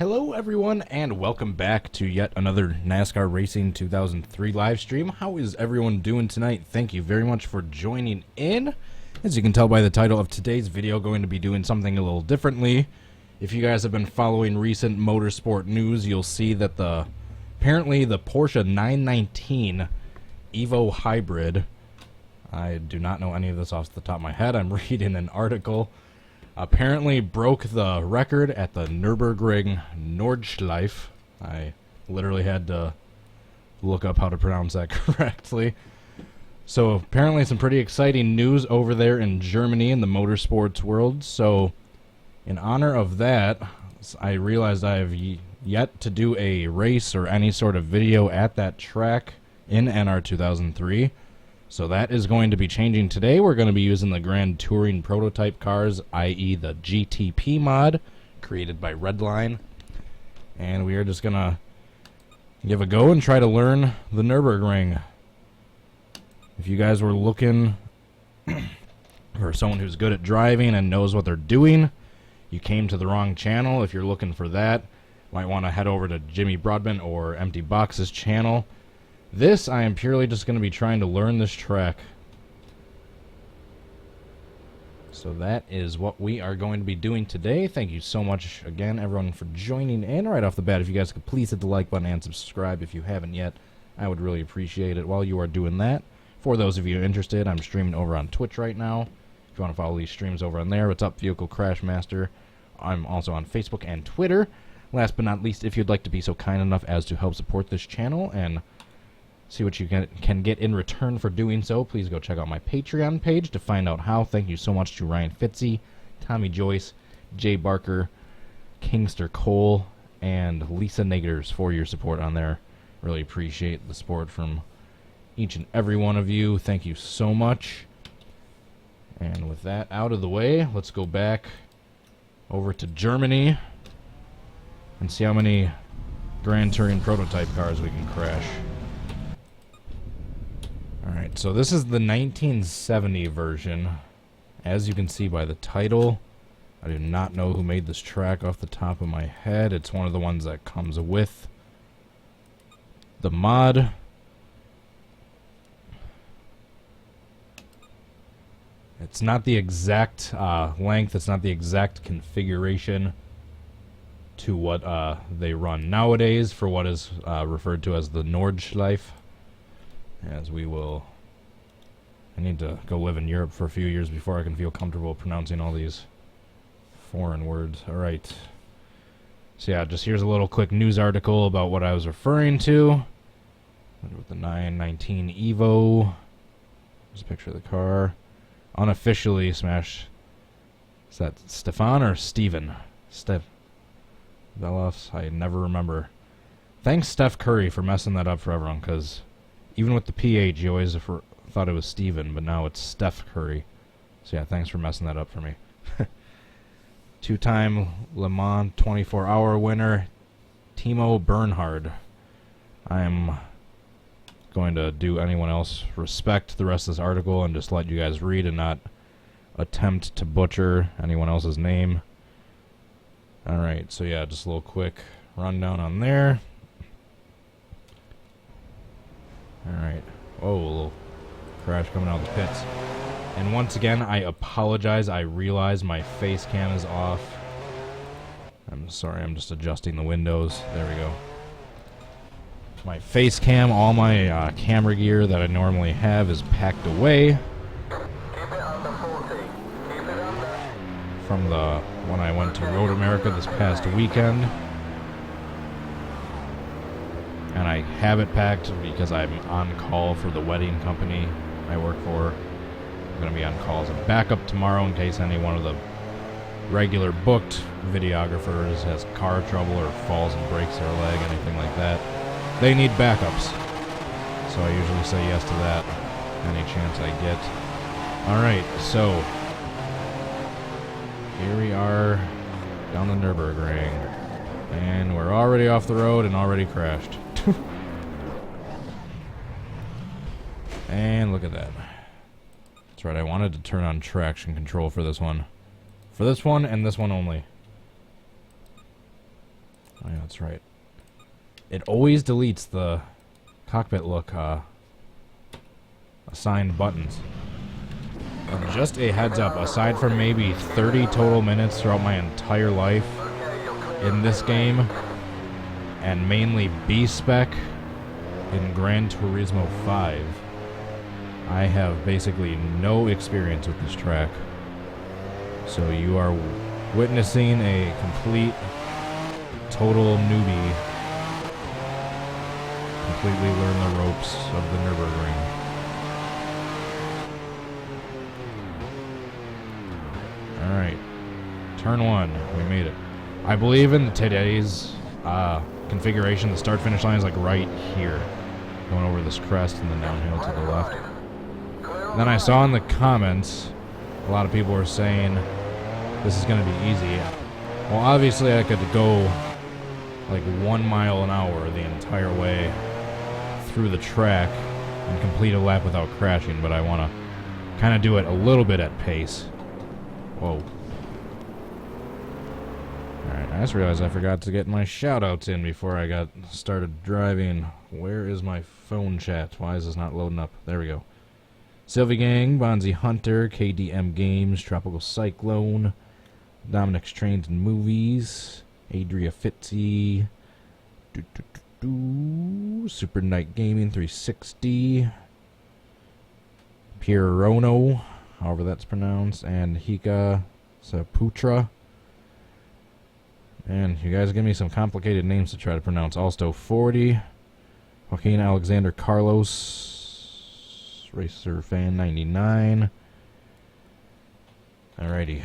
Hello everyone and welcome back to yet another NASCAR Racing 2003 live stream. How is everyone doing tonight? Thank you very much for joining in. As you can tell by the title of today's video, going to be doing something a little differently. If you guys have been following recent motorsport news, you'll see that apparently the Porsche 919 Evo Hybrid, I do not know any of this off the top of my head, I'm reading an article, apparently broke the record at the Nurburgring Nordschleife. I literally had to look up how to pronounce that correctly. So apparently some pretty exciting news over there in Germany in the motorsports world. So in honor of that, I realized I have yet to do a race or any sort of video at that track in NR2003. So that is going to be changing today. We're going to be using the Grand Touring prototype cars, i.e. the GTP mod, created by Redline. And we are just going to give a go and try to learn the Nürburgring. If you guys were looking for someone who's good at driving and knows what they're doing, you came to the wrong channel. If you're looking for that, might want to head over to Jimmy Broadbent or Empty Box's channel. This, I am purely just going to be trying to learn this track. So that is what we are going to be doing today. Thank you so much again, everyone, for joining in. Right off the bat, if you guys could please hit the like button and subscribe if you haven't yet, I would really appreciate it while you are doing that. For those of you interested, I'm streaming over on Twitch right now. If you want to follow these streams over on there, what's up, Vehicle Crash Master? I'm also on Facebook and Twitter. Last but not least, if you'd like to be so kind enough as to help support this channel and see what you can get in return for doing so, please go check out my Patreon page to find out how. Thank you so much to Ryan Fitzy, Tommy Joyce, Jay Barker, Kingster Cole, and Lisa Nagers for your support on there. Really appreciate the support from each and every one of you. Thank you so much. And with that out of the way, let's go back over to Germany and see how many Grand Touring prototype cars we can crash. Alright, so this is the 1970 version. As you can see by the title, I do not know who made this track off the top of my head. It's one of the ones that comes with the mod. It's not the exact length, it's not the exact configuration to what they run nowadays for what is referred to as the Nordschleife. As we will, I need to go live in Europe for a few years before I can feel comfortable pronouncing all these foreign words. Alright. So yeah, just here's a little quick news article about what I was referring to. With the 919 Evo. There's a picture of the car. Unofficially smashed. Is that Stefan or Steven? Steph Veloffs? I never remember. Thanks Steph Curry for messing that up for everyone, because even with the PH, you always thought it was Steven, but now it's Steph Curry. So yeah, thanks for messing that up for me. Two-time Le Mans 24-hour winner, Timo Bernhard. I'm going to do anyone else respect the rest of this article and just let you guys read and not attempt to butcher anyone else's name. Alright, so yeah, just a little quick rundown on there. Alright. Oh, a little crash coming out of the pits. And once again, I apologize. I realize my face cam is off. I'm sorry, I'm just adjusting the windows. There we go. My face cam, all my camera gear that I normally have is packed away from when I went to Road America this past weekend. And I have it packed because I'm on call for the wedding company I work for. I'm going to be on call as a backup tomorrow in case any one of the regular booked videographers has car trouble or falls and breaks their leg, anything like that. They need backups. So I usually say yes to that any chance I get. Alright, so here we are down the Nürburgring. And we're already off the road and already crashed. And look at that. That's right, I wanted to turn on traction control for this one. For this one and this one only. Oh, yeah, that's right. It always deletes the cockpit look assigned buttons. And just a heads up, aside from maybe 30 total minutes throughout my entire life in this game, and mainly B-Spec in Gran Turismo 5, I have basically no experience with this track. So you are witnessing a complete, total newbie completely learn the ropes of the Nurburgring. Alright, turn 1, we made it. I believe in today's configuration, the start-finish line is like right here, going over this crest and then downhill to the left. Then I saw in the comments, a lot of people were saying this is going to be easy. Well, obviously I could go like 1 mile an hour the entire way through the track and complete a lap without crashing, but I want to kind of do it a little bit at pace. Whoa. Alright, I just realized I forgot to get my shoutouts in before I got started driving. Where is my phone chat? Why is this not loading up? There we go. Sylvie Gang, Bonzi Hunter, KDM Games, Tropical Cyclone, Dominic's Trains and Movies, Adria Fitzy, Super Night Gaming 360, Pierrono, however that's pronounced, and Hika Saputra. And you guys give me some complicated names to try to pronounce. Alsto 40, Joaquin Alexander Carlos, Racer Fan 99. Alrighty.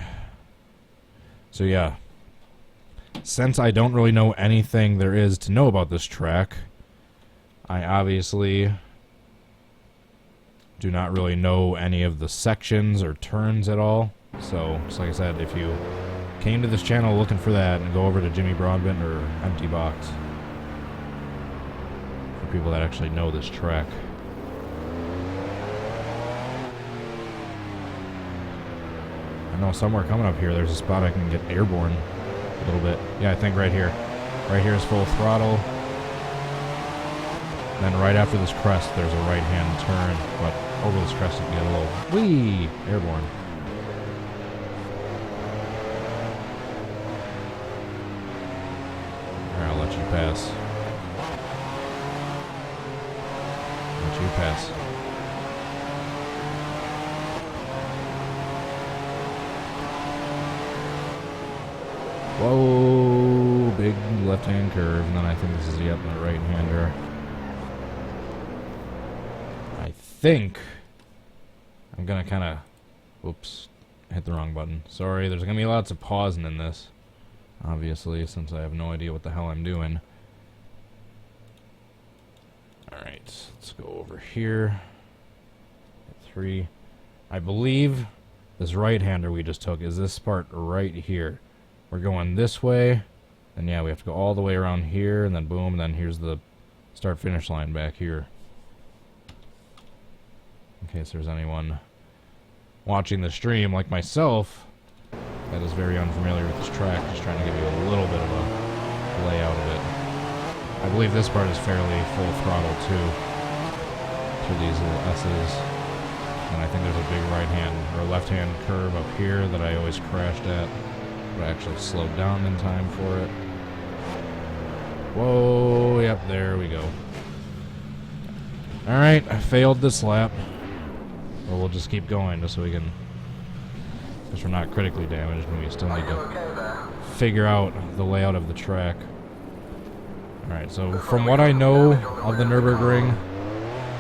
So yeah, since I don't really know anything there is to know about this track, I obviously do not really know any of the sections or turns at all. So, just like I said, if you came to this channel looking for that, and go over to Jimmy Broadbent or Empty Box for people that actually know this track. I know somewhere coming up here there's a spot I can get airborne a little bit. Yeah, I think right here. Right here is full throttle. Then right after this crest there's a right-hand turn, but over this crest you can get a little whee airborne. Alright, I'll let you pass. Let you pass. Whoa, big left-hand curve, and then I think this is the right-hander. I think I'm gonna kind of, whoops, hit the wrong button. Sorry, there's gonna be lots of pausing in this, obviously, since I have no idea what the hell I'm doing. Alright, let's go over here. Hit 3. I believe this right-hander we just took is this part right here. We're going this way, and yeah, we have to go all the way around here, and then boom, and then here's the start-finish line back here. In case there's anyone watching the stream like myself that is very unfamiliar with this track, just trying to give you a little bit of a layout of it. I believe this part is fairly full throttle too, through these little S's. And I think there's a big right-hand or left-hand curve up here that I always crashed at. But I actually slowed down in time for it. Whoa, yep, there we go. Alright, I failed this lap. Well, we'll just keep going just so we can, because we're not critically damaged and we still need to figure out the layout of the track. Alright, so from what I know of the Nurburgring,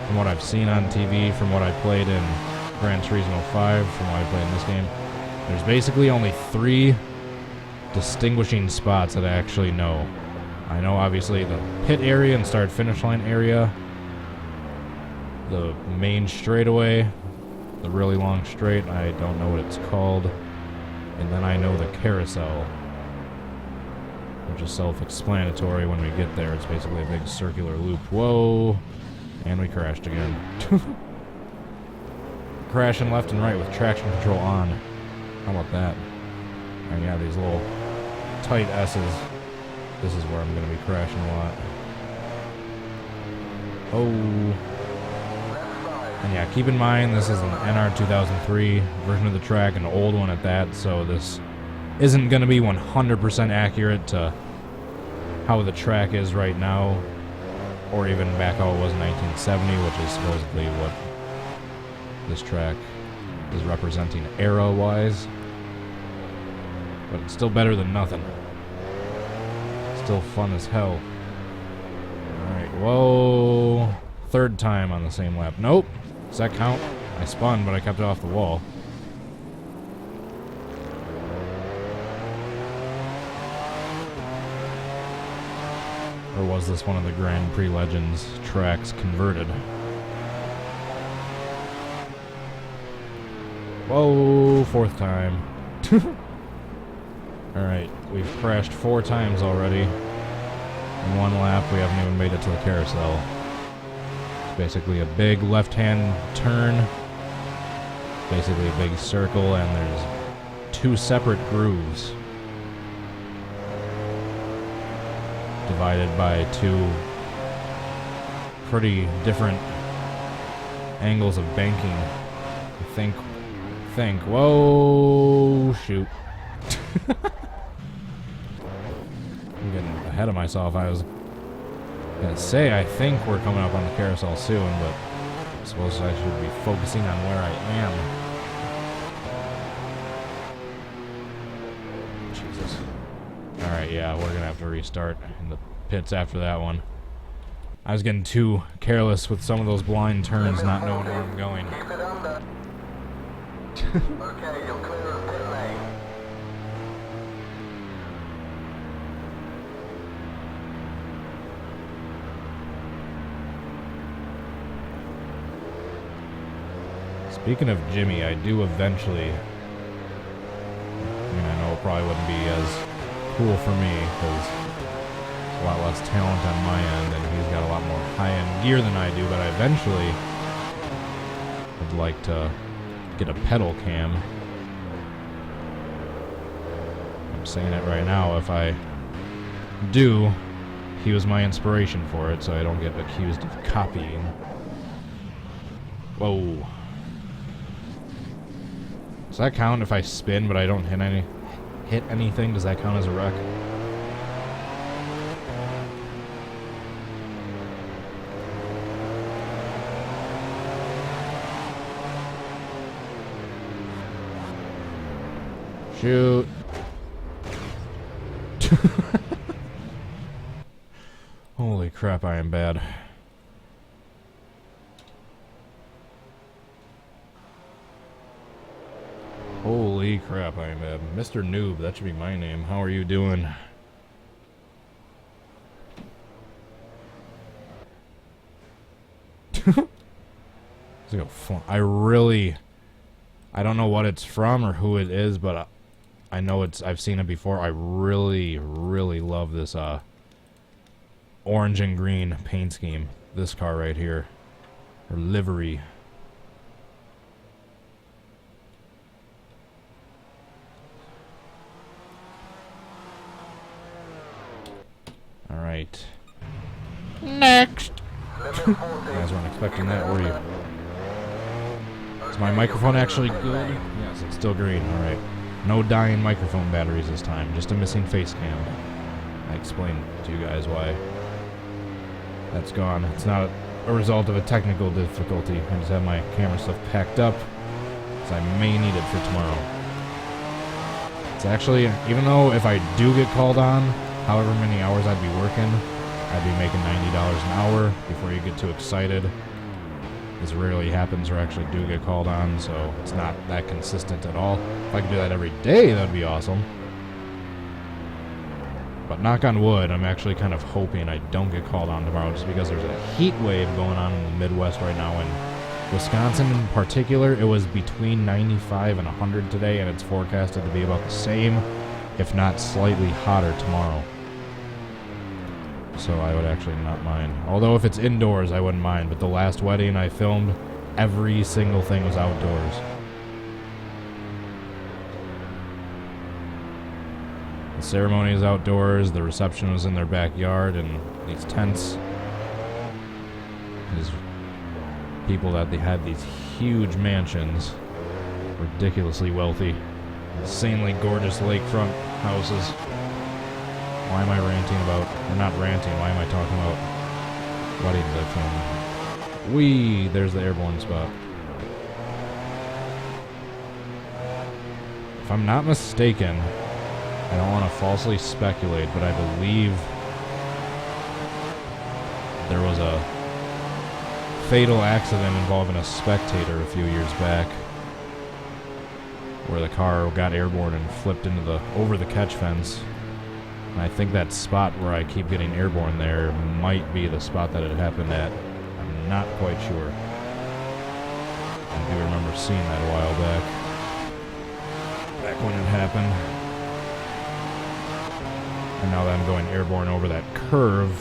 from what I've seen on TV, from what I played in Gran Turismo 5, from what I played in this game, there's basically only 3 distinguishing spots that I actually know. I know obviously the pit area and start-finish line area, the main straightaway, the really long straight, I don't know what it's called, and then I know the carousel, which is self-explanatory when we get there. It's basically a big circular loop. Whoa, and we crashed again. Crashing left and right with traction control on. How about that? And yeah, these little tight S's This is where I'm going to be crashing a lot. Oh. And yeah, keep in mind this is an NR2003 version of the track, an old one at that, so this isn't going to be 100% accurate to how the track is right now, or even back how it was in 1970, which is supposedly what this track is representing era-wise. But it's still better than nothing. Still fun as hell. Alright, whoa. Third time on the same lap. Nope. Does that count? I spun, but I kept it off the wall. Or was this one of the Grand Prix Legends tracks converted? Whoa, fourth time. Alright, we've crashed 4 times already. In 1 lap, we haven't even made it to the carousel. It's basically a big left-hand turn. Basically a big circle, and there's 2 separate grooves. Divided by 2 pretty different angles of banking. I think. Whoa, shoot. I'm getting ahead of myself. I was gonna say I think we're coming up on the carousel soon, but I suppose I should be focusing on where I am. Jesus. Alright, yeah, we're gonna have to restart in the pits after that one. I was getting too careless with some of those blind turns, not knowing where I'm going. Okay, you're clear of pit lane. Speaking of Jimmy, I do eventually... I mean, I know it probably wouldn't be as cool for me, because there's a lot less talent on my end, and he's got a lot more high-end gear than I do, but I eventually would like to get a pedal cam. I'm saying it right now, if I do, he was my inspiration for it, so I don't get accused of copying. Whoa. Does that count if I spin but I don't hit anything? Does that count as a wreck? Shoot. Holy crap, I am bad. Holy crap, I am bad. Mr. Noob, that should be my name. How are you doing? I don't know what it's from or who it is, but I know I've seen it before. I really, really love this orange and green paint scheme. This car right here. Or livery. Alright. Next! You guys weren't expecting that, were you? Is my microphone actually good? Yes, it's still green. Alright. No dying microphone batteries this time. Just a missing face cam. I explained to you guys why that's gone. It's not a result of a technical difficulty. I just have my camera stuff packed up, because I may need it for tomorrow. It's actually, even though if I do get called on, however many hours I'd be working, I'd be making $90 an hour before you get too excited. This rarely happens or actually do get called on, so it's not that consistent at all. If I could do that every day, that'd be awesome. But knock on wood, I'm actually kind of hoping I don't get called on tomorrow, just because there's a heat wave going on in the Midwest right now. In Wisconsin in particular, it was between 95 and 100 today, and it's forecasted to be about the same, if not slightly hotter tomorrow. So I would actually not mind. Although if it's indoors, I wouldn't mind. But the last wedding I filmed, every single thing was outdoors. The ceremony is outdoors. The reception was in their backyard in these tents. These people that they had these huge mansions, ridiculously wealthy, insanely gorgeous lakefront houses. Why am I ranting about, or not ranting, why am I talking about, what did I film? Whee! There's the airborne spot. If I'm not mistaken, I don't want to falsely speculate, but I believe there was a fatal accident involving a spectator a few years back where the car got airborne and flipped into over the catch fence. And I think that spot where I keep getting airborne there might be the spot that it happened at. I'm not quite sure. I do remember seeing that a while back when it happened. And now that I'm going airborne over that curve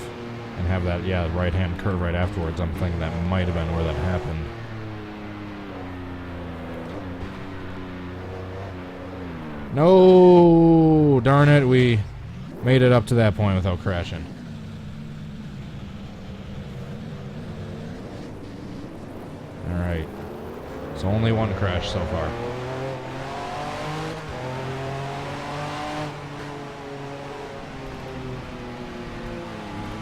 and have that, right-hand curve right afterwards, I'm thinking that might have been where that happened. No! Darn it, we made it up to that point without crashing. Alright. So only one crash so far.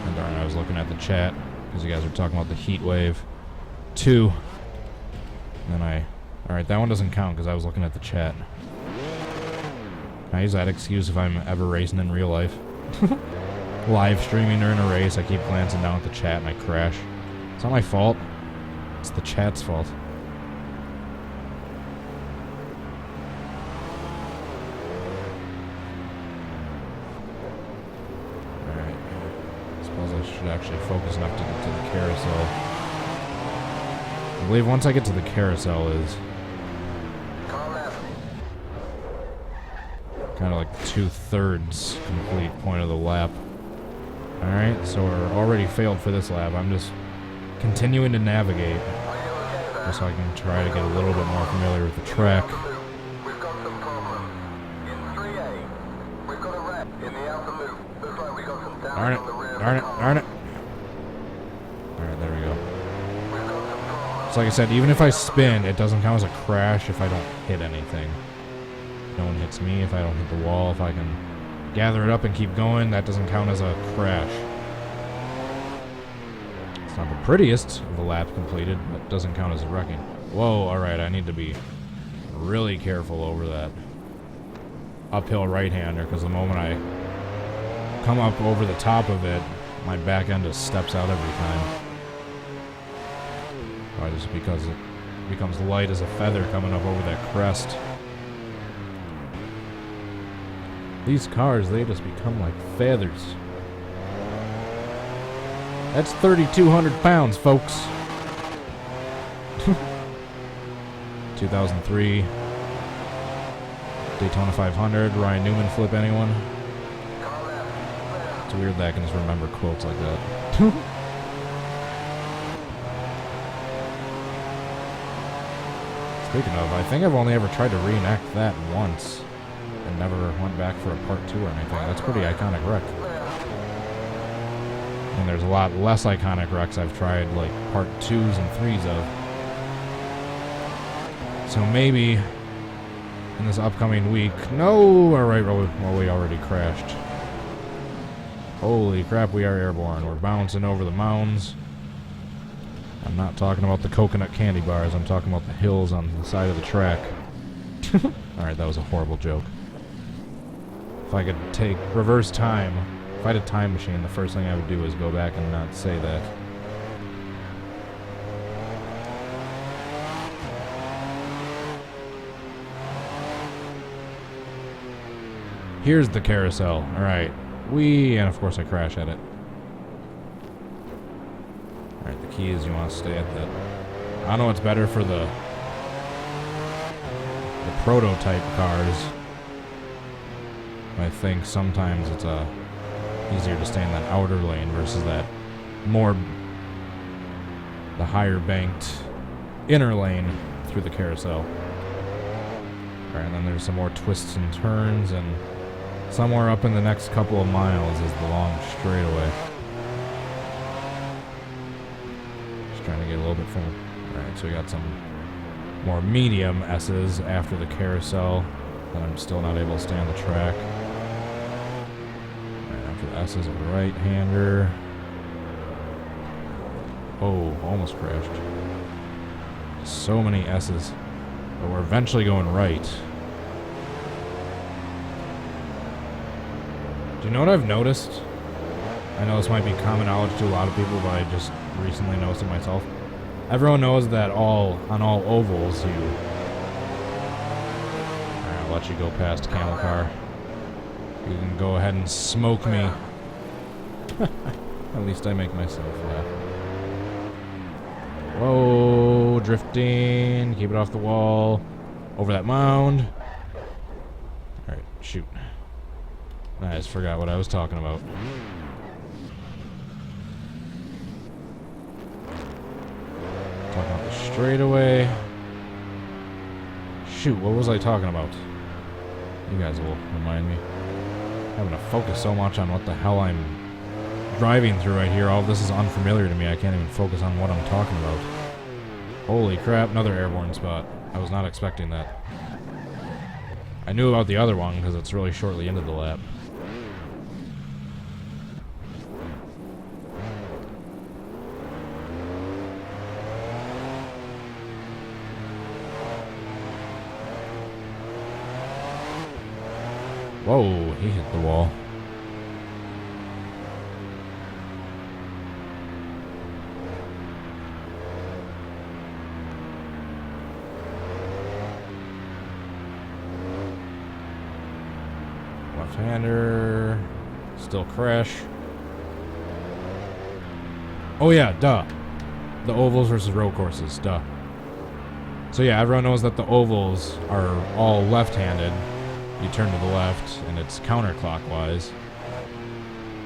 And darn, I was looking at the chat because you guys were talking about the heat wave 2. And then alright, that one doesn't count because I was looking at the chat. Can I use that excuse if I'm ever racing in real life? Live streaming during a race, I keep glancing down at the chat and I crash. It's not my fault. It's the chat's fault. Alright. I suppose I should actually focus enough to get to the carousel. I believe once I get to the carousel is kind of like 2/3 complete point of the lap. Alright, so we're already failed for this lap. I'm just continuing to navigate just so I can try to get a little bit more familiar with the track. We've got some problems. In 3A, we've got a wreck in the outer loop. Looks like we got some damage on the rear. Darn it. Alright, there we go. We've got some problems. So like I said, even if I spin, it doesn't count as a crash if I don't hit anything. No one hits me, if I don't hit the wall, if I can gather it up and keep going, that doesn't count as a crash. It's not the prettiest of a lap completed, but doesn't count as a wrecking. Whoa, alright, I need to be really careful over that uphill right-hander, because the moment I come up over the top of it, my back end just steps out every time. Why, just because it becomes light as a feather coming up over that crest. These cars, they just become like feathers. That's 3,200 pounds, folks. 2003 Daytona 500. Ryan Newman flip anyone? It's weird that I can just remember quotes like that. Speaking of, I think I've only ever tried to reenact that once. And never went back for a part 2 or anything. That's pretty iconic wreck. And there's a lot less iconic wrecks I've tried, like part 2s and 3s of. So maybe in this upcoming week. No! Alright, well, we already crashed. Holy crap, we are airborne. We're bouncing over the mounds. I'm not talking about the coconut candy bars. I'm talking about the hills on the side of the track. Alright, that was a horrible joke. If I could take reverse time, if I had a time machine, the first thing I would do is go back and not say that. Here's the carousel. Alright. And of course I crash at it. Alright, the key is you want to stay at that. I don't know what's better for the prototype cars. I think sometimes it's easier to stay in that outer lane versus that the higher banked inner lane through the carousel. Alright, and then there's some more twists and turns and Somewhere up in the next couple of miles is the long straightaway. Just trying to get a little bit from... Alright, so we got some more medium S's after the carousel. But I'm still not able to stay on the track. Alright, after the S is a right-hander. Oh, almost crashed. So many S's. But we're eventually going right. Do you know what I've noticed? I know this might be common knowledge to a lot of people, but I just recently noticed it myself. Everyone knows that on all ovals you... Alright, I'll let you go past camel car. You can go ahead and smoke me. At least I make myself laugh. Whoa, drifting. Keep it off the wall. Over that mound. Alright, shoot. I just forgot what I was talking about. Talking about the straightaway. Shoot, what was I talking about? You guys will remind me. I'm having to focus so much on what the hell I'm driving through right here. All of this is unfamiliar to me. I can't even focus on what I'm talking about. Holy crap, another airborne spot. I was not expecting that. I knew about the other one because it's really shortly into the lap. Whoa, he hit the wall. Left-hander. Still crash. Oh yeah, duh. The ovals versus road courses, duh. So yeah, everyone knows that the ovals are all left-handed. You turn to the left, and it's counterclockwise.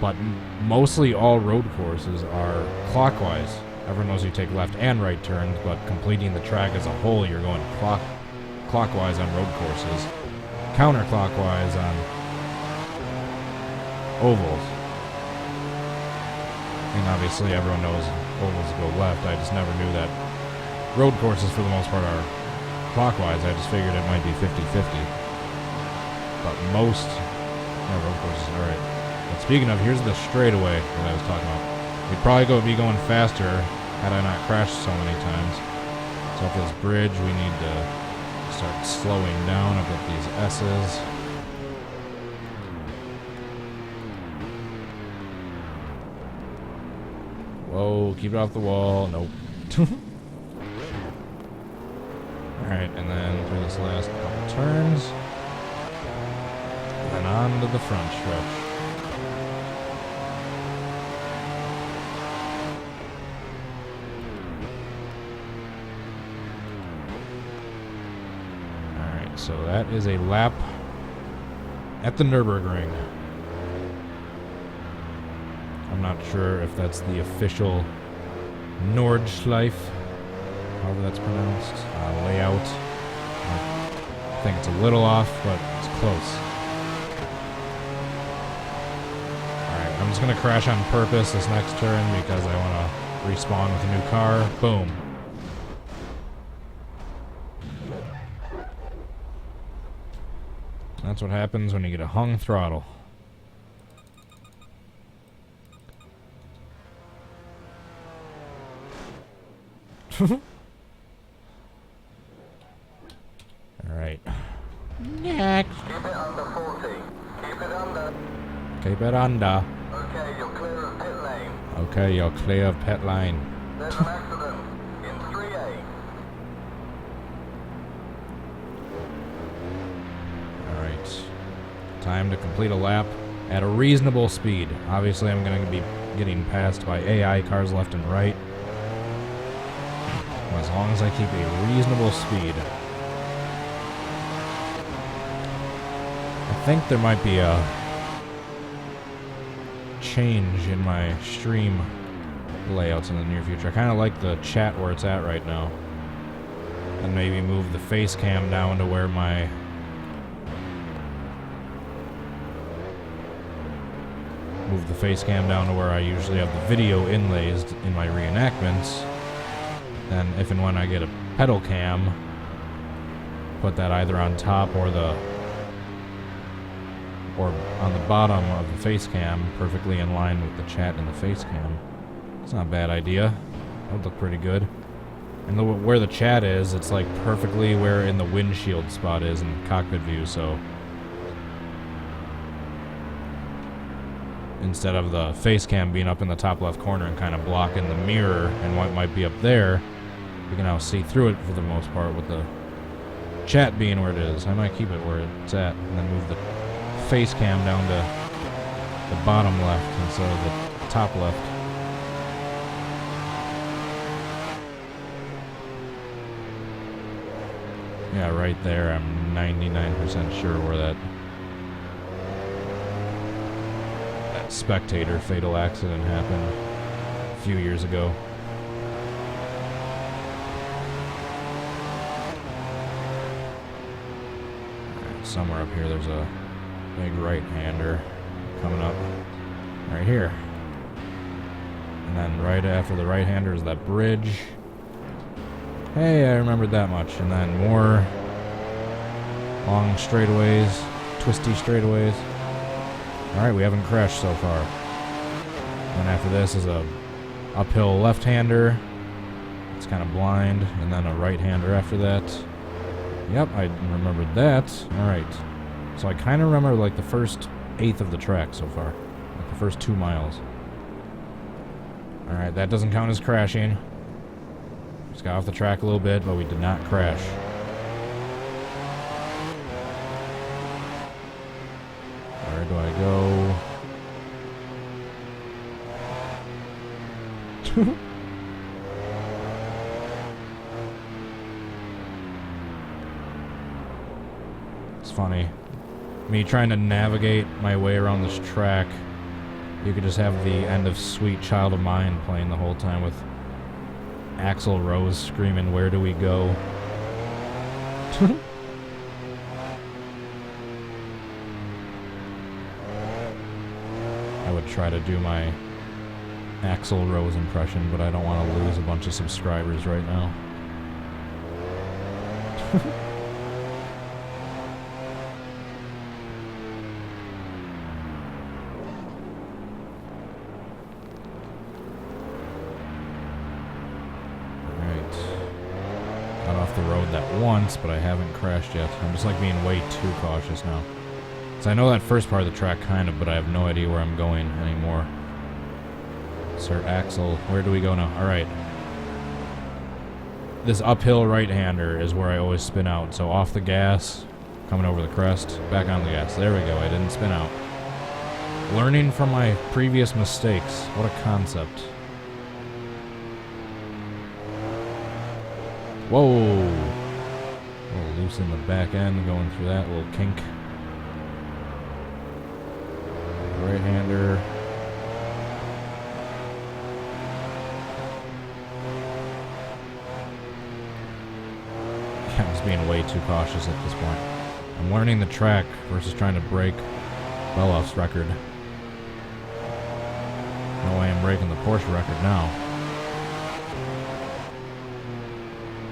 But mostly all road courses are clockwise. Everyone knows you take left and right turns, but completing the track as a whole, you're going clockwise on road courses, counterclockwise on ovals. And obviously everyone knows ovals go left. I just never knew that road courses for the most part are clockwise. I just figured it might be 50-50. But most road courses, alright. But speaking of, here's the straightaway that I was talking about. We'd probably be going faster had I not crashed so many times. So off this bridge, we need to start slowing down up at these S's. Whoa, keep it off the wall. Nope. Alright, and then through this last couple turns. And then on to the front stretch. Alright, so that is a lap at the Nurburgring. I'm not sure if that's the official Nordschleife, however that's pronounced, layout. I think it's a little off, but it's close. Alright, I'm just going to crash on purpose this next turn because I want to respawn with a new car. Boom. That's what happens when you get a hung throttle. Alright. Next. Keep it under 40. Keep it under. Keep it under. Okay, you're clear of pit lane. Okay, you're clear of pit lane. There's an accident in 3A. Alright. Time to complete a lap at a reasonable speed. Obviously, I'm going to be getting passed by AI cars left and right. As long as I keep a reasonable speed. I think there might be a change in my stream layouts in the near future. I kind of like the chat where it's at right now. And maybe move the face cam down to where my move the face cam down to where I usually have the video inlays in my reenactments. Then if and when I get a pedal cam, put that either on top or on the bottom of the face cam, perfectly in line with the chat in the face cam. It's not a bad idea. That would look pretty good. And where the chat is, it's like perfectly where in the windshield spot is in the cockpit view, so instead of the face cam being up in the top left corner and kind of blocking the mirror and what might be up there, we can now see through it for the most part with the chat being where it is. I might keep it where it's at and then move the face cam down to the bottom left instead of the top left. Yeah, right there. I'm 99% sure where that spectator fatal accident happened a few years ago. Right, somewhere up here there's a big right-hander coming up right here. And then right after the right-hander is that bridge. Hey, I remembered that much. And then more long straightaways, twisty straightaways. Alright, we haven't crashed so far. And after this is a uphill left-hander. It's kind of blind. And then a right-hander after that. Yep, I remembered that. Alright. So I kind of remember like the first eighth of the track so far. Like the first 2 miles. Alright, that doesn't count as crashing. Just got off the track a little bit, but we did not crash. Where do I go? It's funny. Me trying to navigate my way around this track. You could just have the end of Sweet Child of Mine playing the whole time with Axl Rose screaming, "Where do we go?" I would try to do my Axl Rose impression, but I don't want to lose a bunch of subscribers right now. The road that once, but I haven't crashed yet. I'm just like being way too cautious now. So I know that first part of the track kind of, but I have no idea where I'm going anymore. Sir Axel, where do we go now? Alright. This uphill right-hander is where I always spin out. So off the gas, coming over the crest, back on the gas. There we go, I didn't spin out. Learning from my previous mistakes. What a concept. Whoa! A little loose in the back end, going through that little kink. Right-hander. I'm just being way too cautious at this point. I'm learning the track versus trying to break Beloff's record. No way I'm breaking the Porsche record now.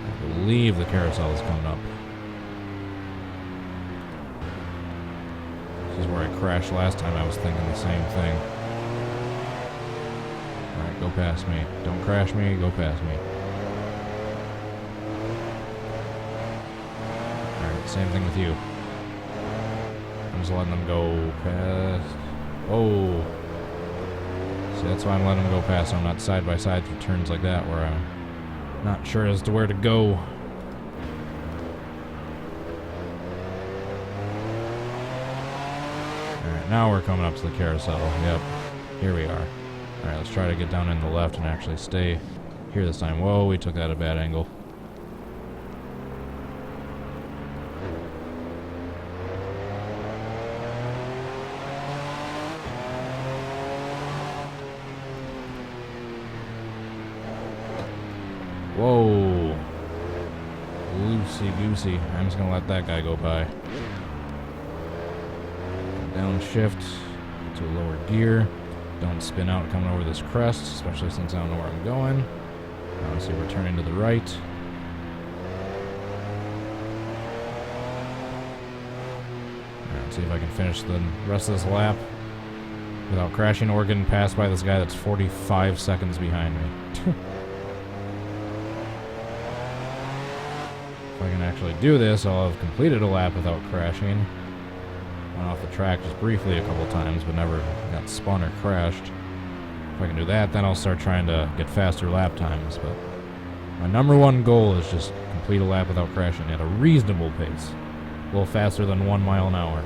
I believe the carousel is coming up. This is where I crashed last time. I was thinking the same thing. Alright, go past me. Don't crash me, go past me. Alright, same thing with you. I'm just letting them go past. Oh. See, that's why I'm letting them go past. So I'm not side by side through turns like that where I'm not sure as to where to go. Alright, now we're coming up to the carousel. Yep, here we are. Alright, let's try to get down in the left and actually stay here this time. Whoa, we took that at a bad angle. Whoa. Loosey-goosey. I'm just going to let that guy go by. Downshift to a lower gear. don't spin out coming over this crest, especially since I don't know where I'm going. Obviously, we're turning to the right. Let's see if I can finish the rest of this lap without crashing or getting passed by this guy that's 45 seconds behind me. If I can actually do this, I'll have completed a lap without crashing. Went off the track just briefly a couple times, but never got spun or crashed. If I can do that, then I'll start trying to get faster lap times. But my number one goal is just complete a lap without crashing at a reasonable pace. A little faster than 1 mile an hour.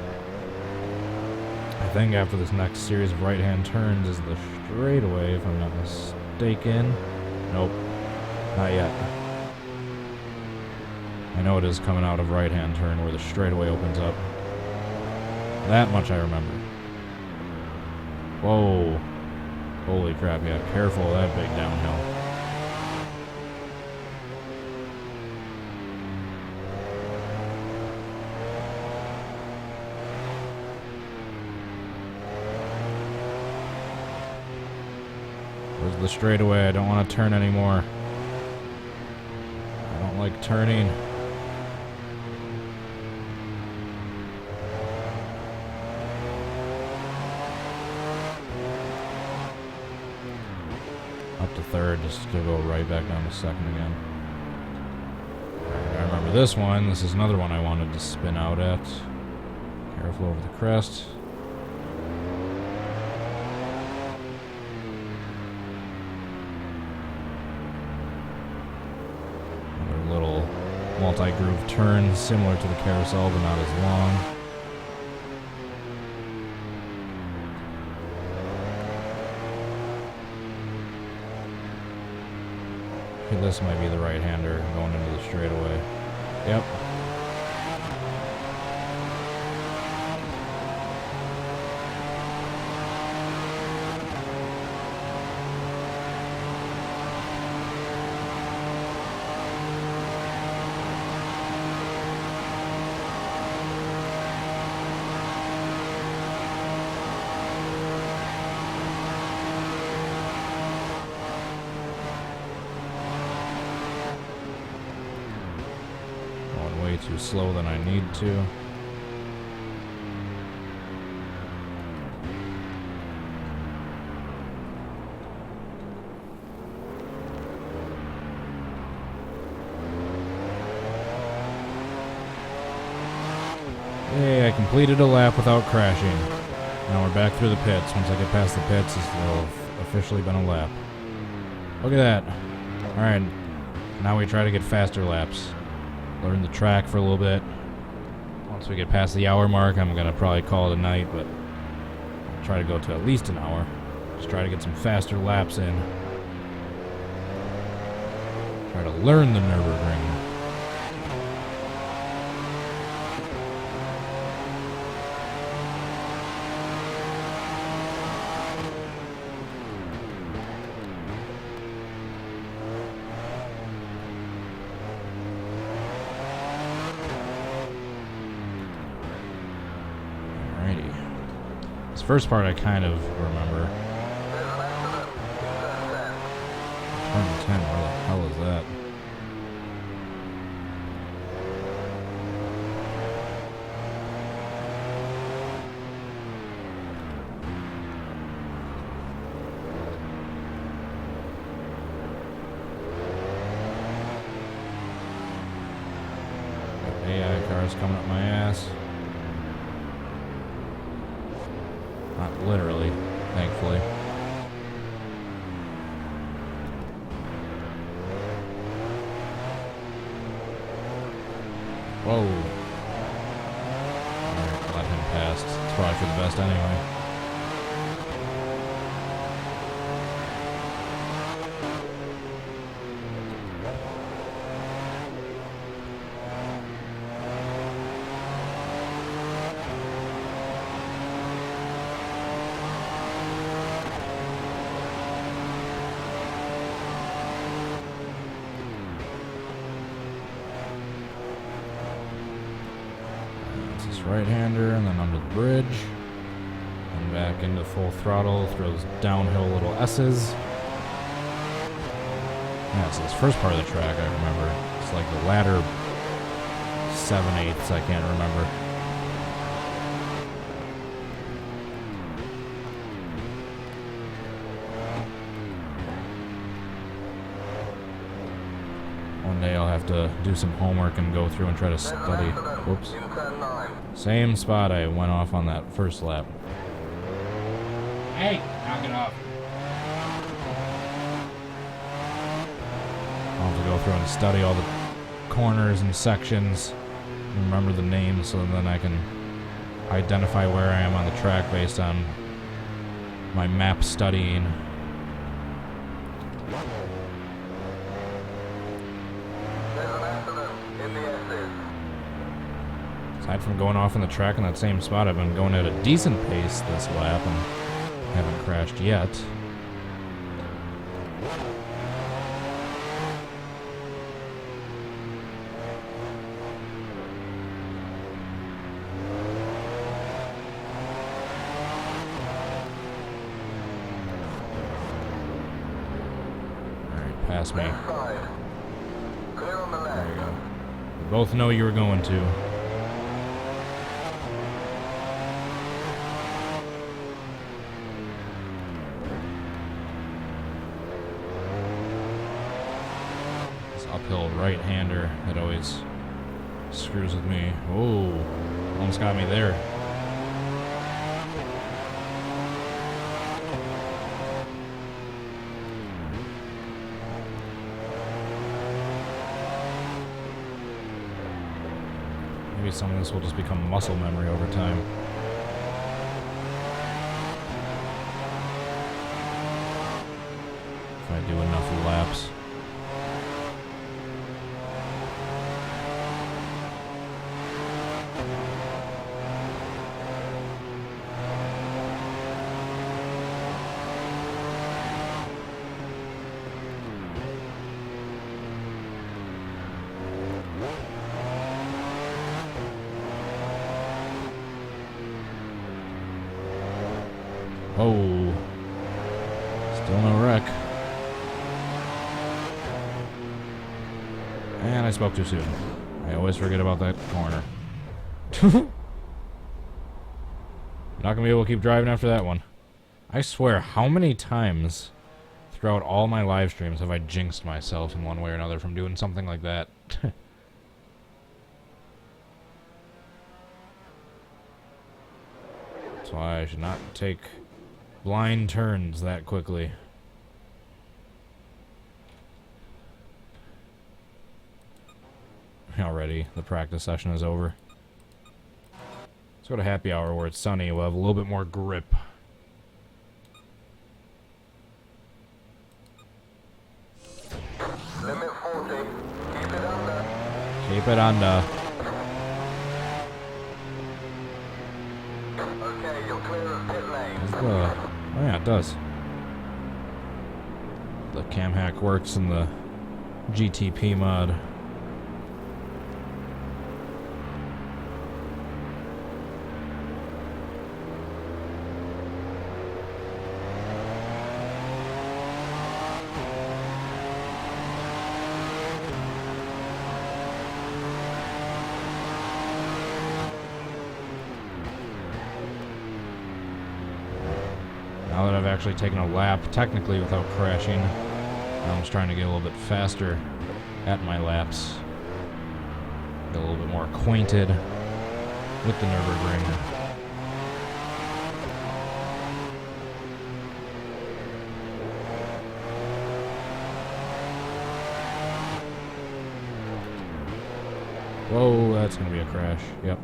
I think after this next series of right-hand turns is the straightaway, if I'm not mistaken. Nope, not yet. I know it is coming out of right-hand turn where the straightaway opens up. That much I remember. Whoa. Holy crap, yeah, careful of that big downhill. Where's the straightaway? I don't want to turn anymore. I don't like turning. Up to third, just to go right back down to second again. I remember this one. This is another one I wanted to spin out at. Careful over the crest. Another little multi-groove turn, similar to the carousel, but not as long. This might be the right-hander going into the straightaway. Yep. Too slow than I need to. Hey, I completed a lap without crashing. Now we're back through the pits. Once I get past the pits, this will have officially been a lap. Look at that. Alright, now we try to get faster laps. Learn the track for a little bit. Once we get past the hour mark, I'm going to probably call it a night, but I'll try to go to at least an hour. Just try to get some faster laps in. Try to learn the Nurburgring. First part I kind of remember. Turn 10, where the hell is that? AI cars coming up my ass. Not literally, thankfully. Whoa. Alright, let him pass. It's probably for the best anyway. Right-hander and then under the bridge and back into full throttle, throws downhill little S's. Yeah, so this first part of the track, I remember. It's like the latter 7/8, I can't remember. One day I'll have to do some homework and go through and try to study. Whoops. Same spot I went off on that first lap. Hey, knock it off. I'll have to go through and study all the corners and sections, and remember the names, so then I can identify where I am on the track based on my map studying. Aside from going off on the track in that same spot, I've been going at a decent pace this lap and haven't crashed yet. Alright, pass me. There you go. We both know you were going to. Uphill right-hander that always screws with me. Oh, almost got me there. Maybe some of this will just become muscle memory over time. If I do enough laps. Oh, still no wreck. And I spoke too soon. I always forget about that corner. Not gonna be able to keep driving after that one. I swear, how many times throughout all my live streams have I jinxed myself in one way or another from doing something like that? That's why I should not take blind turns that quickly. Already, the practice session is over. Let's go to happy hour where it's sunny. We'll have a little bit more grip. Limit 40. Keep it under. Keep it under. Okay, you're clear of pit lane. Is the... Oh yeah, it does. The cam hack works in the GTP mod. Now that I've actually taken a lap, technically without crashing, I'm just trying to get a little bit faster at my laps. Get a little bit more acquainted with the Nurburgring. Whoa, that's gonna be a crash. Yep.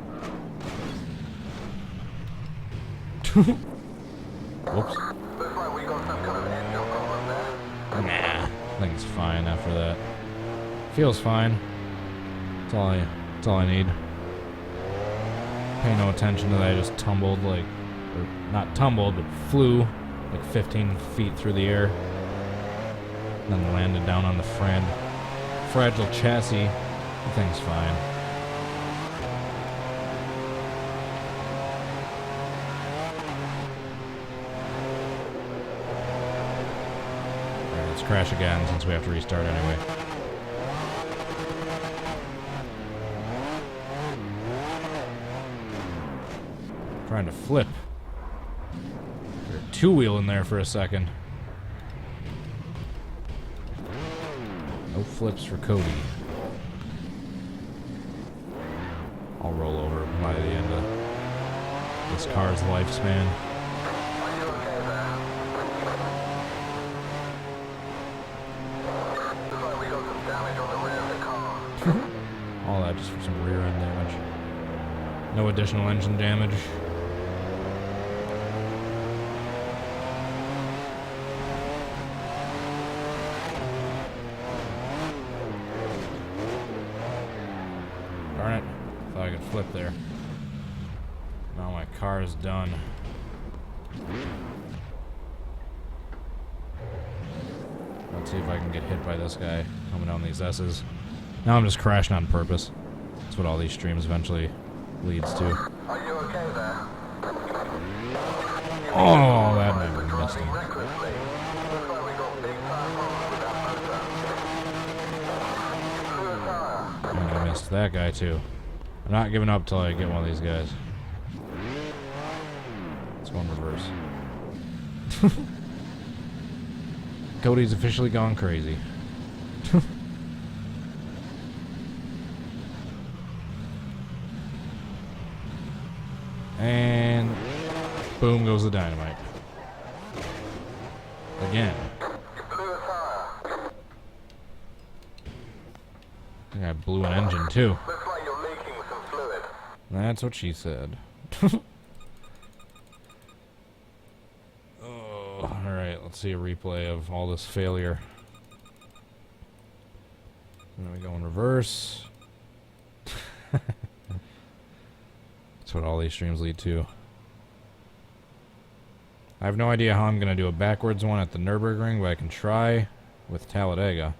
Whoops. Looks like we got some kind of engine problem there. Nah, I think it's fine after that. Feels fine. That's all I need. Pay no attention to that. I just tumbled like, or not tumbled, but flew like 15 feet through the air. Then landed down on the fragile chassis. The thing's fine. crash again since we have to restart anyway. Trying to flip. Two-wheel in there for a second. No flips for Cody. I'll roll over by the end of this car's lifespan. All that just for some rear end damage. No additional engine damage. Darn it. Thought I could flip there. Now my car is done. Let's see if I can get hit by this guy coming down these S's. Now I'm just crashing on purpose. That's what all these streams eventually leads to. Are you okay there? Oh, that never missed him. Recklessly. Looks like we got big time problems with that motor. Blew a tire. I missed that guy too. I'm not giving up till I get one of these guys. Let's go in reverse. Cody's officially gone crazy. And boom goes the dynamite. Again. Blew a tire. I think I blew an engine too. Looks like you're leaking some fluid. That's what she said. Oh, alright, let's see a replay of all this failure. And then we go in reverse. That's what all these streams lead to. I have no idea how I'm going to do a backwards one at the Nurburgring, but I can try with Talladega.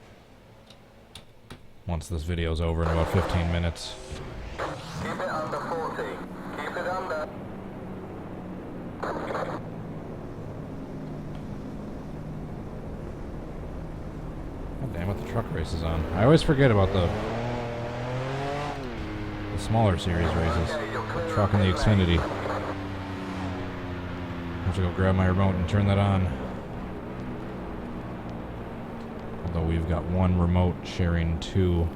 Once this video's over in about 15 minutes. Keep it under 40. Keep it under. God damn it, the truck race is on. I always forget about the smaller series races. The truck and the Xfinity. I have to go grab my remote and turn that on. Although we've got one remote sharing 2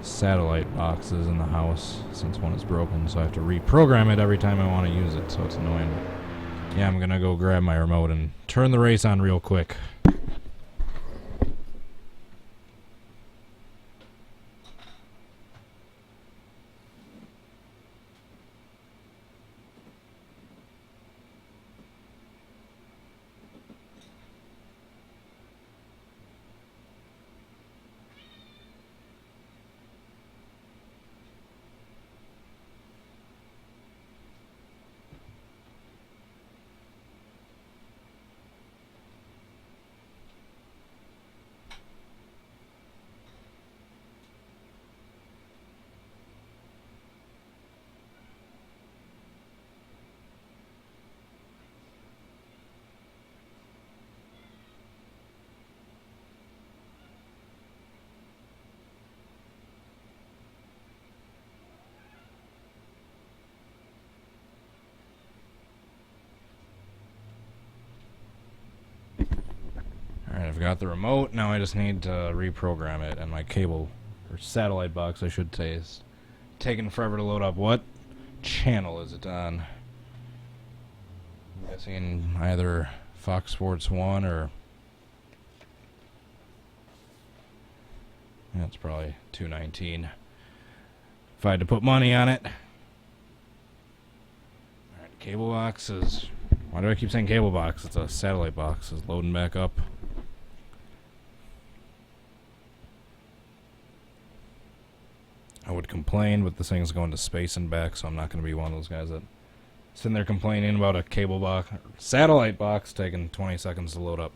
satellite boxes in the house since one is broken, so I have to reprogram it every time I want to use it, so it's annoying. Yeah, I'm gonna go grab my remote and turn the race on real quick. I've got the remote, now I just need to reprogram it, and my cable, or satellite box I should say, is taking forever to load up. What channel is it on? I'm guessing either Fox Sports 1 or... That's probably 219. If I had to put money on it. Alright, cable box is... Why do I keep saying cable box? It's a satellite box. It's loading back up. I would complain, but this thing's going to space and back, so I'm not going to be one of those guys that sitting there complaining about a cable box, satellite box taking 20 seconds to load up.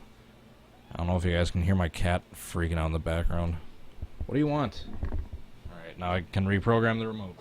I don't know if you guys can hear my cat freaking out in the background. What do you want? Alright, now I can reprogram the remote.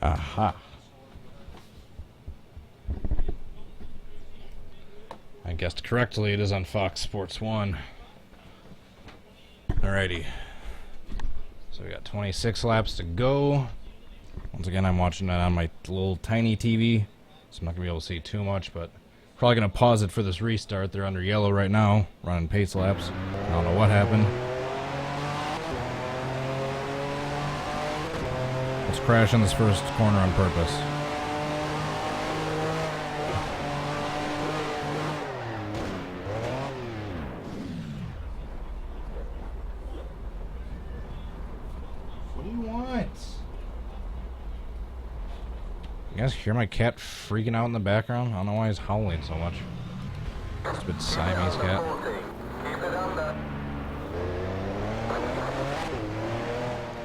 Aha. I guessed correctly, it is on Fox Sports 1. Alrighty. So we got 26 laps to go. Once again, I'm watching that on my little tiny TV, so I'm not going to be able to see too much, but probably going to pause it for this restart. They're under yellow right now, running pace laps. I don't know what happened. Let's crash in this first corner on purpose. What do you want? You guys hear my cat freaking out in the background? I don't know why he's howling so much. Stupid Siamese cat.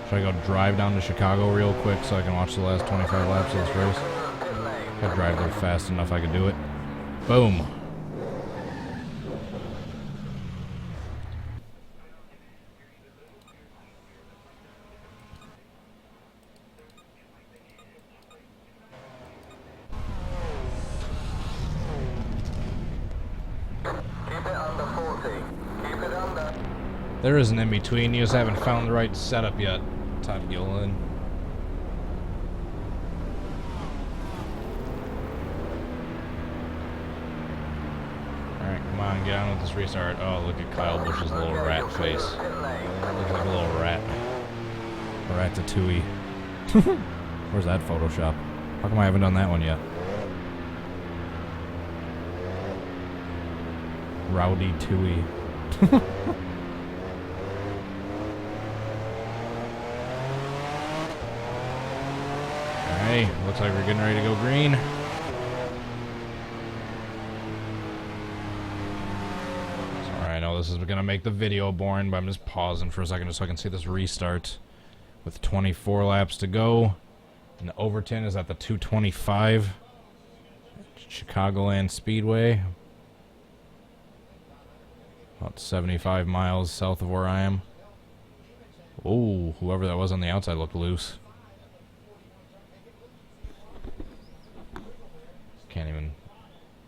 Should I go drive down to Chicago real quick so I can watch the last 25 laps of this race? If I drive there fast enough, I can do it. Boom. There is an in-between, you just haven't found the right setup yet. Time to go in. Alright, come on, get on with this restart. Oh, look at Kyle Busch's little rat face. Looks like a little rat. A ratatouille. Where's that Photoshop? How come I haven't done that one yet? Rowdy Tooie. Hey, looks like we're getting ready to go green. Sorry, I know this is going to make the video boring, but I'm just pausing for a second just so I can see this restart. With 24 laps to go. And the Overton is at the 225. Chicagoland Speedway. About 75 miles south of where I am. Oh, whoever that was on the outside looked loose. Can't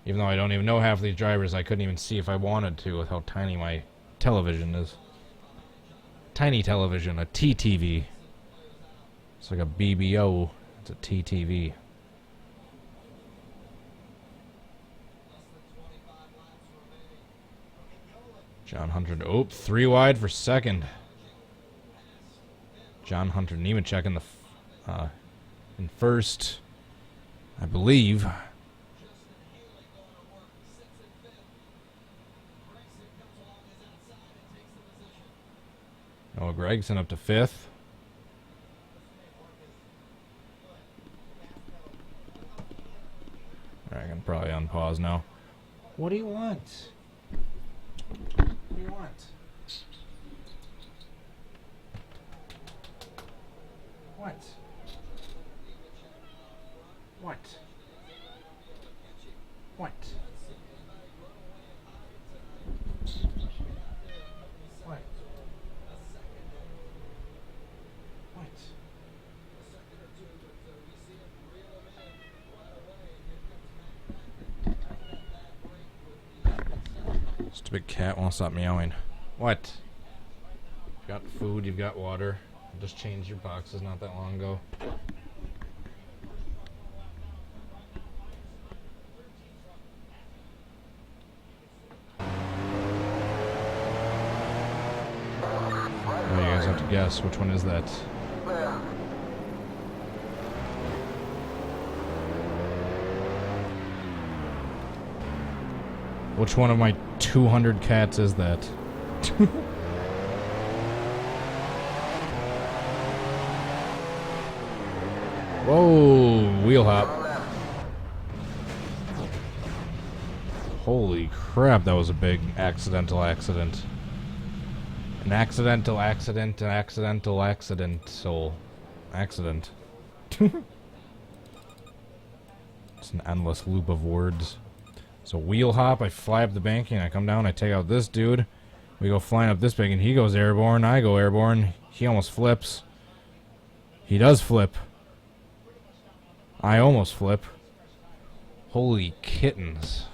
even though I don't even know half of these drivers, I couldn't even see if I wanted to with how tiny my television is. Tiny television, a TTV. It's like a BBO. It's a TTV. John Hunter, oh, 3 wide for second. John Hunter Nemechek in the in first, I believe. Noah Gregson up to 5th. Alright, I can probably unpause now. What do you want? What do you want? What? What? What? What? What? Stupid cat won't stop meowing. What? You've got food, you've got water. I just changed your boxes not that long ago. Oh, you guys have to guess which one is that. Which one of my 200 cats is that? Whoa, wheel hop. Holy crap, that was a big accidental accident. An accidental accident, an accidental accidental accident. It's an endless loop of words. So wheel hop, I fly up the banking, I come down, I take out this dude. We go flying up this banking, he goes airborne, I go airborne. He almost flips. He does flip. I almost flip. Holy kittens.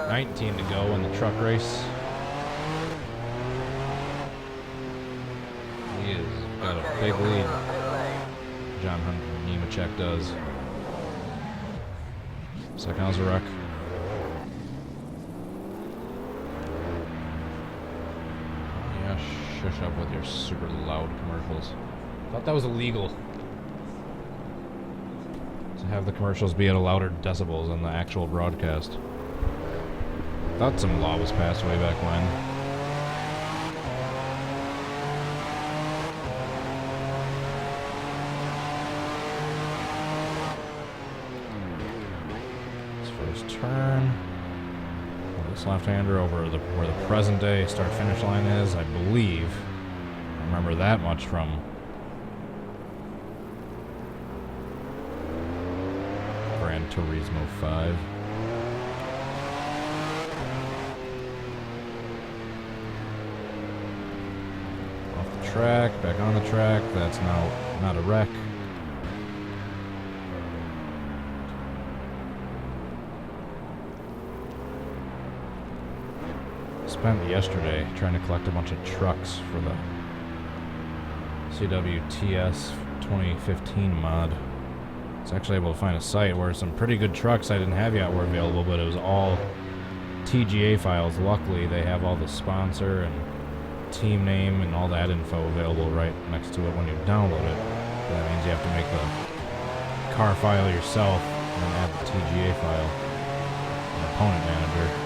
19 to go in the truck race. He has got a big lead. John Hunter Nemechek does. Second, how's a wreck? Yeah, shush up with your super loud commercials. Thought that was illegal. To have the commercials be at a louder decibels than the actual broadcast. Thought some law was passed way back when. Turn this left-hander over where the present day start-finish line is, I believe. I remember that much from Gran Turismo 5. Off the track, back on the track. That's now not a wreck. Spent yesterday trying to collect a bunch of trucks for the CWTS 2015 mod. I was actually able to find a site where some pretty good trucks I didn't have yet were available, but it was all TGA files. Luckily, they have all the sponsor and team name and all that info available right next to it when you download it. That means you have to make the car file yourself and then add the TGA file in Opponent Manager.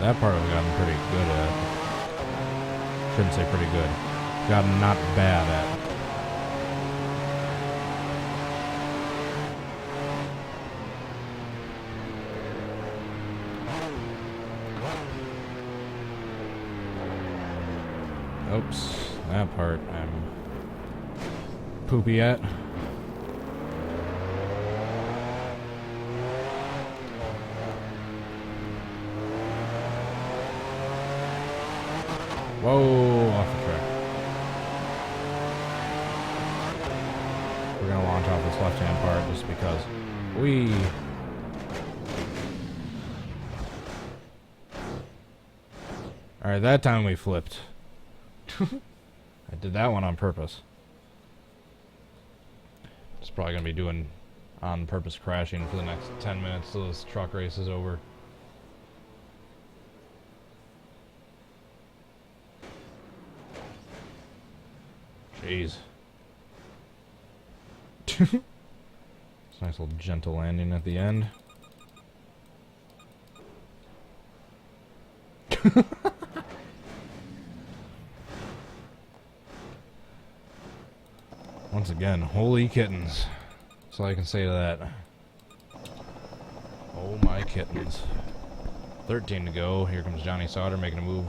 That part I've gotten pretty good at. Shouldn't say pretty good. Gotten not bad at. Oops, that part I'm poopy at. Whoa, off the track. We're gonna launch off this left-hand part just because we. Alright, that time we flipped. I did that one on purpose. Just probably gonna be doing on purpose crashing for the next 10 minutes till this truck race is over. Jeez. It's a nice little gentle landing at the end. Once again, holy kittens. That's all I can say to that. Oh my kittens. 13 to go. Here comes Johnny Sauter making a move.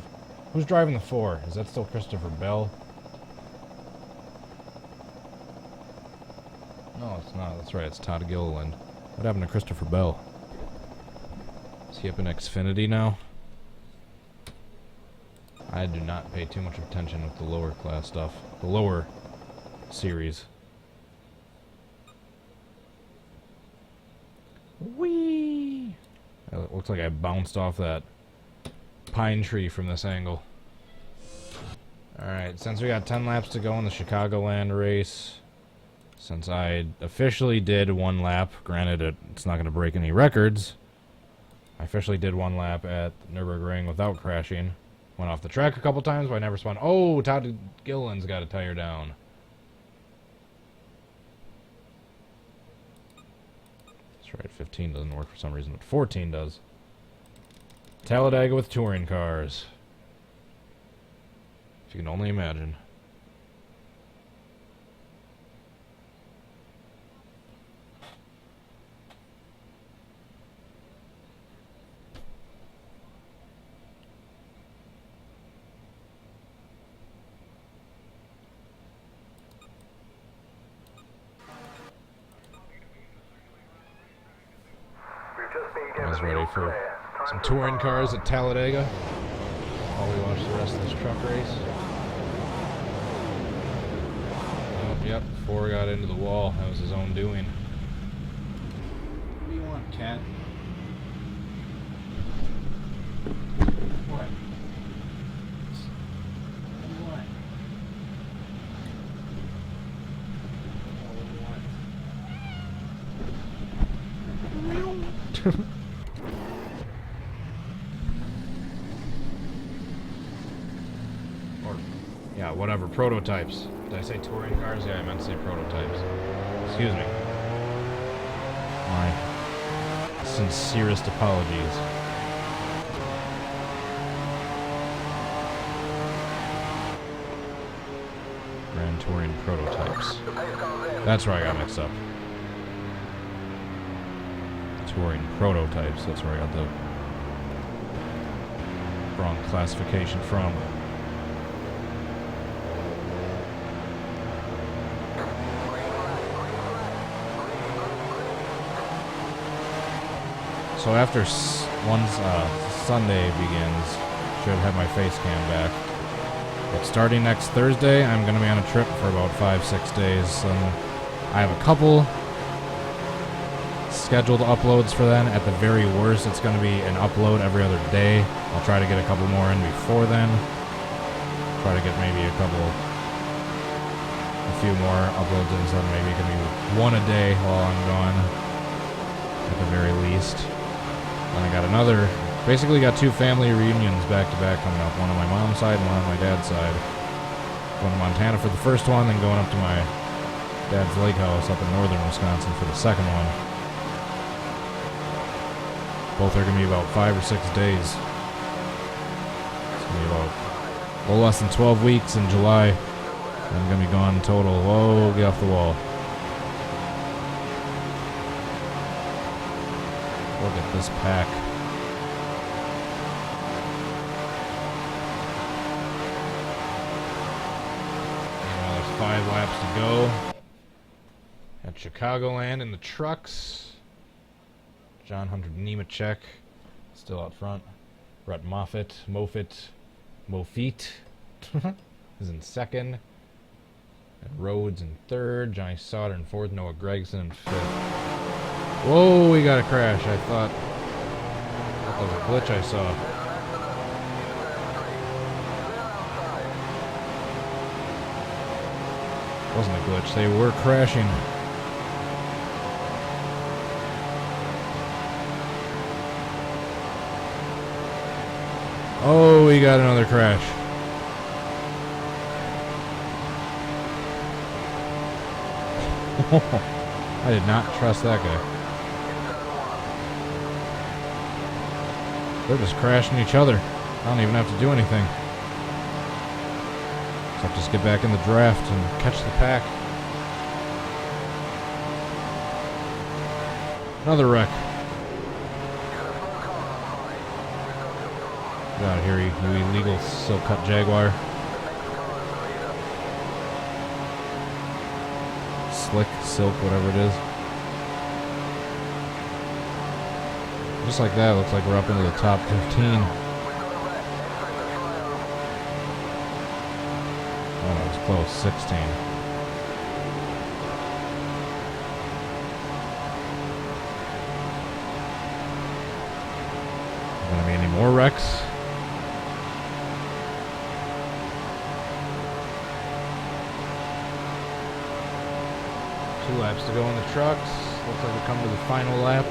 Who's driving the 4? Is that still Christopher Bell? No, it's not. That's right. It's Todd Gilliland. What happened to Christopher Bell? Is he up in Xfinity now? I do not pay too much attention with the lower class stuff. The lower series. Whee! It looks like I bounced off that pine tree from this angle. Alright, since we got 10 laps to go in the Chicagoland race, since I officially did one lap, granted it's not going to break any records, I officially did one lap at Nurburgring without crashing. Went off the track a couple times, but I never spun. Oh, Todd Gilliland's got a tire down. That's right, 15 doesn't work for some reason, but 14 does. Talladega with touring cars. If you can only imagine. I was ready for Some touring cars at Talladega while we watch the rest of this truck race. Oh, yep, 4 got into the wall. That was his own doing. What do you want, cat? What? What do you want? Or, yeah, whatever, prototypes. Did I say touring cars? Yeah, I meant to say prototypes. Excuse me. My sincerest apologies. Grand Touring prototypes. That's where I got mixed up. Touring prototypes, that's where I got the wrong classification from. So after once Sunday begins, should have my face cam back. But starting next Thursday, I'm going to be on a trip for about 5-6 days. I have a couple scheduled uploads for then. At the very worst, it's going to be an upload every other day. I'll try to get a couple more in before then. Try to get maybe a few more uploads in, so maybe it can be one a day while I'm gone, at the very least. Then I got basically got 2 family reunions back to back coming up. One on my mom's side and one on my dad's side. Going to Montana for the first one, then going up to my dad's lake house up in northern Wisconsin for the second one. Both are going to be about 5 or 6 days. It's going to be about a little less than 12 weeks in July. I'm going to be gone total. Whoa, get off the wall. Look at this pack. There's 5 laps to go. At Chicagoland in the trucks. John Hunter Nemechek still out front. Brett Moffitt is in second. And Rhodes in third. Johnny Sauter in fourth. Noah Gregson in fifth. Whoa, we got a crash. I thought that was a glitch I saw. It wasn't a glitch. They were crashing. Oh, we got another crash. I did not trust that guy. They're just crashing each other. I don't even have to do anything. Except just get back in the draft and catch the pack. Another wreck. Get out of here, you illegal silk-cut Jaguar. Slick, silk, whatever it is. Just like that, looks like we're up into the top 15. Oh, that was close, 16. Gonna be any more wrecks? Two laps to go in the trucks. Looks like we're coming to the final lap.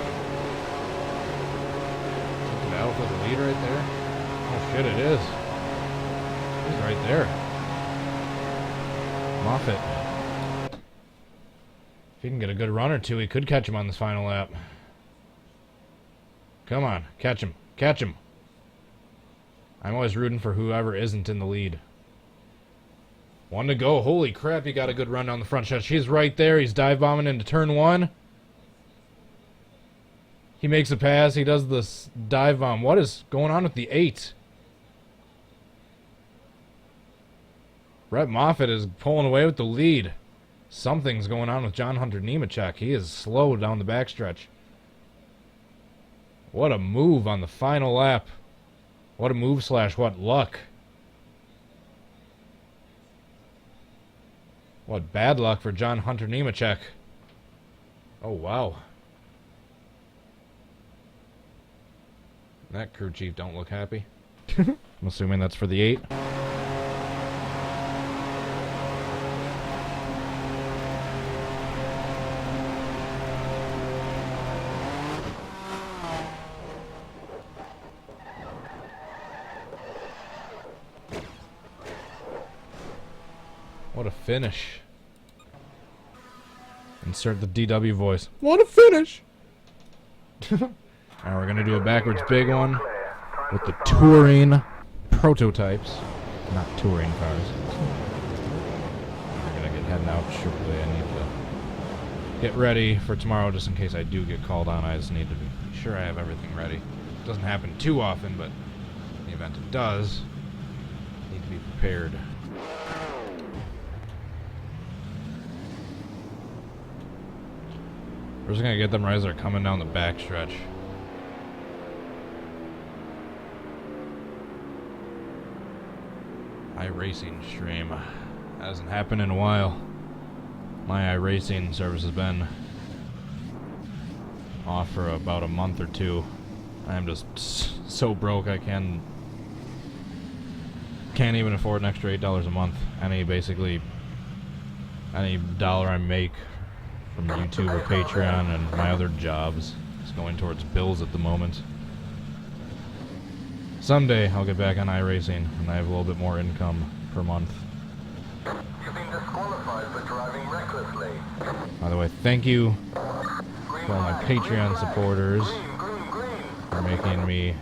Is it Alpha the lead right there? Oh shit, it is. He's right there. Moffitt. If he can get a good run or two, he could catch him on this final lap. Come on, catch him. Catch him. I'm always rooting for whoever isn't in the lead. 1 to go. Holy crap, he got a good run down the front stretch. He's right there. He's dive bombing into turn 1. He makes a pass. He does this dive bomb. What is going on with the 8? Brett Moffitt is pulling away with the lead. Something's going on with John Hunter Nemechek. He is slow down the backstretch. What a move on the final lap. What a move slash what luck. What bad luck for John Hunter Nemechek. Oh, wow. That crew chief don't look happy. I'm assuming that's for the 8. What a finish. Insert the DW voice. What a finish! Alright, we're going to do a backwards big one with the touring prototypes. Not touring cars. We're going to get heading out shortly. I need to get ready for tomorrow just in case I do get called on. I just need to be sure I have everything ready. It doesn't happen too often, but in the event it does, I need to be prepared. We're just going to get them right as they're coming down the back stretch. iRacing stream. That hasn't happened in a while. My iRacing service has been off for about a month or two. I'm just so broke I can't even afford an extra $8 a month. Basically any dollar I make from YouTube or Patreon and my other jobs is going towards bills at the moment. Someday I'll get back on iRacing and I have a little bit more income per month. You've been disqualified for driving recklessly. By the way, thank you to all my Patreon supporters for making me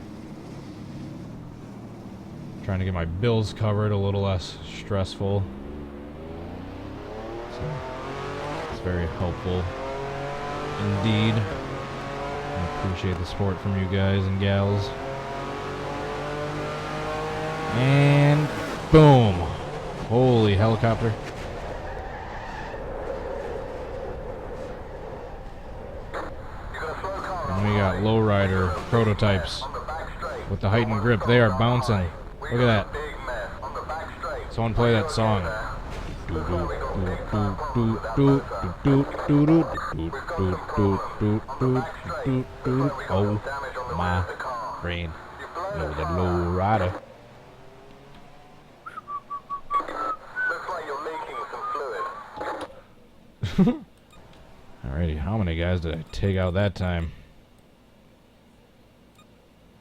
trying to get my bills covered a little less stressful. So it's very helpful indeed. I appreciate the support from you guys and gals. And boom. Holy helicopter. And we got lowrider prototypes with the heightened grip. They are bouncing. Look at that. Someone play that song. Oh my brain. No, the lowrider. Alrighty, how many guys did I take out that time?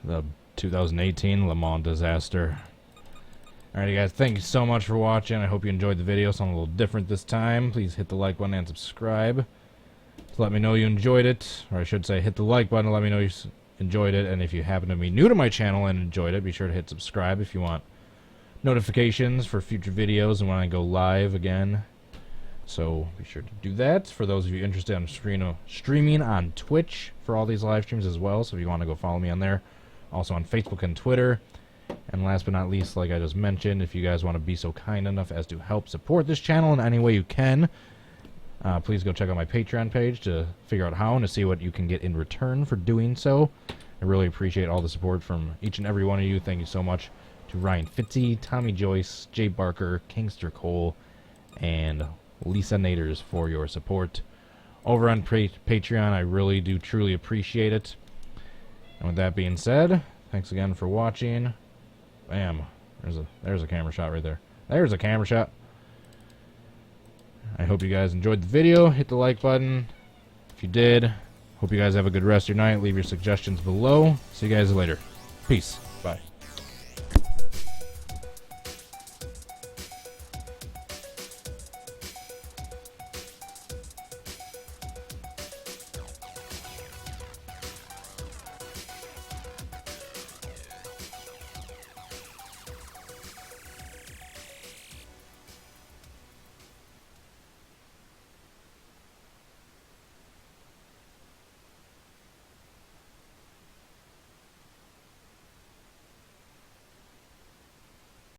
The 2018 Le Mans disaster. Alrighty guys, thank you so much for watching. I hope you enjoyed the video. Something a little different this time. Please hit the like button and subscribe to let me know you enjoyed it. Or I should say, hit the like button to let me know you enjoyed it. And if you happen to be new to my channel and enjoyed it, be sure to hit subscribe if you want notifications for future videos and when I go live again. So be sure to do that. For those of you interested in streaming on Twitch for all these live streams as well. So if you want to go follow me on there. Also on Facebook and Twitter. And last but not least, like I just mentioned, if you guys want to be so kind enough as to help support this channel in any way you can, please go check out my Patreon page to figure out how and to see what you can get in return for doing so. I really appreciate all the support from each and every one of you. Thank you so much to Ryan Fitzy, Tommy Joyce, Jay Barker, Kingster Cole, and Lisa Naders for your support over on Patreon. I really do truly appreciate it. And with that being said, thanks again for watching. Bam. There's a camera shot right there. There's a camera shot. I hope you guys enjoyed the video. Hit the like button if you did. Hope you guys have a good rest of your night. Leave your suggestions below. See you guys later. Peace.